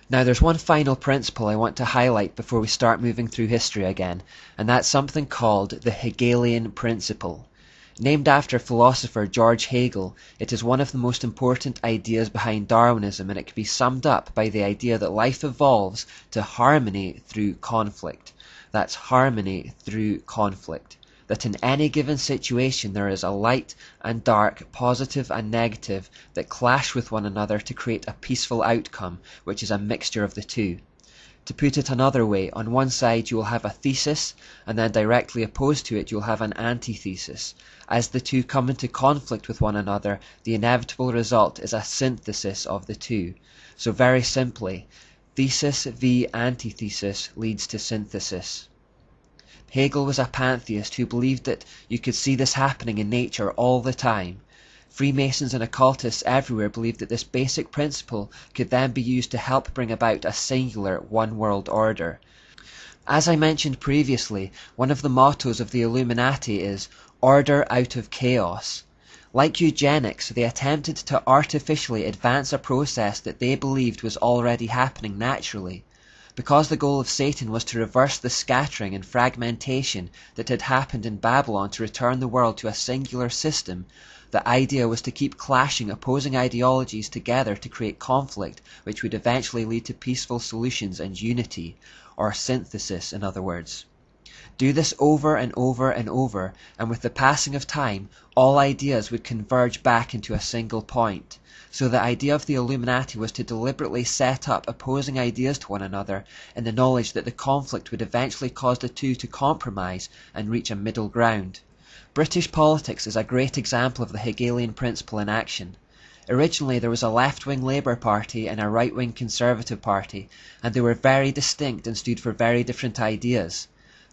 Now there's one final principle I want to highlight before we start moving through history again, and that's something called the Hegelian principle. Named after philosopher George Hegel, it is one of the most important ideas behind Darwinism, and it can be summed up by the idea that life evolves to harmony through conflict. That's harmony through conflict. That in any given situation there is a light and dark, positive and negative, that clash with one another to create a peaceful outcome, which is a mixture of the two. To put it another way, on one side you will have a thesis, and then directly opposed to it you will have an antithesis. As the two come into conflict with one another, the inevitable result is a synthesis of the two. So very simply, thesis v antithesis leads to synthesis. Hegel was a pantheist who believed that you could see this happening in nature all the time. Freemasons and occultists everywhere believed that this basic principle could then be used to help bring about a singular one-world order. As I mentioned previously, one of the mottos of the Illuminati is "Order out of chaos." Like eugenics, they attempted to artificially advance a process that they believed was already happening naturally. Because the goal of Satan was to reverse the scattering and fragmentation that had happened in Babylon to return the world to a singular system, the idea was to keep clashing opposing ideologies together to create conflict, which would eventually lead to peaceful solutions and unity, or synthesis in other words. Do this over and over and over, and with the passing of time, all ideas would converge back into a single point. So the idea of the Illuminati was to deliberately set up opposing ideas to one another in the knowledge that the conflict would eventually cause the two to compromise and reach a middle ground. British politics is a great example of the Hegelian principle in action. Originally there was a left-wing Labour Party and a right-wing Conservative Party, and they were very distinct and stood for very different ideas.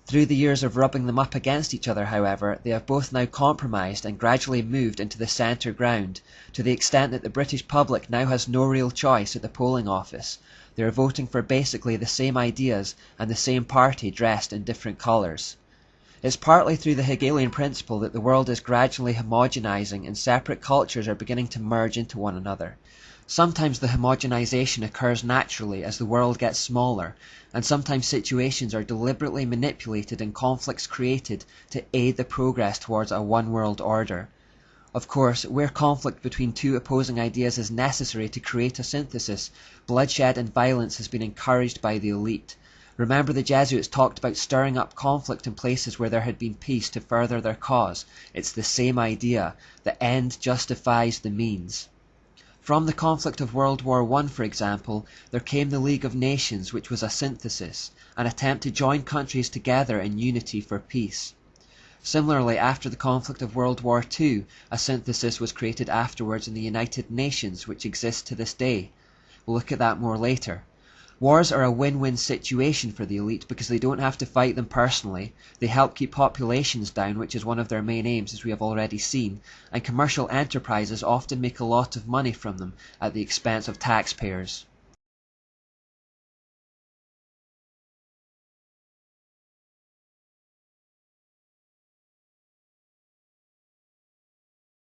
Through the years of rubbing them up against each other, however, they have both now compromised and gradually moved into the centre ground, to the extent that the British public now has no real choice at the polling office. They are voting for basically the same ideas and the same party dressed in different colours. It's partly through the Hegelian principle that the world is gradually homogenizing and separate cultures are beginning to merge into one another. Sometimes the homogenization occurs naturally as the world gets smaller, and sometimes situations are deliberately manipulated and conflicts created to aid the progress towards a one-world order. Of course, where conflict between two opposing ideas is necessary to create a synthesis, bloodshed and violence has been encouraged by the elite. Remember, the Jesuits talked about stirring up conflict in places where there had been peace to further their cause. It's the same idea. The end justifies the means. From the conflict of World War I, for example, there came the League of Nations, which was a synthesis, an attempt to join countries together in unity for peace. Similarly, after the conflict of World War II, a synthesis was created afterwards in the United Nations, which exists to this day. We'll look at that more later. Wars are a win-win situation for the elite because they don't have to fight them personally, they help keep populations down, which is one of their main aims as we have already seen, and commercial enterprises often make a lot of money from them at the expense of taxpayers.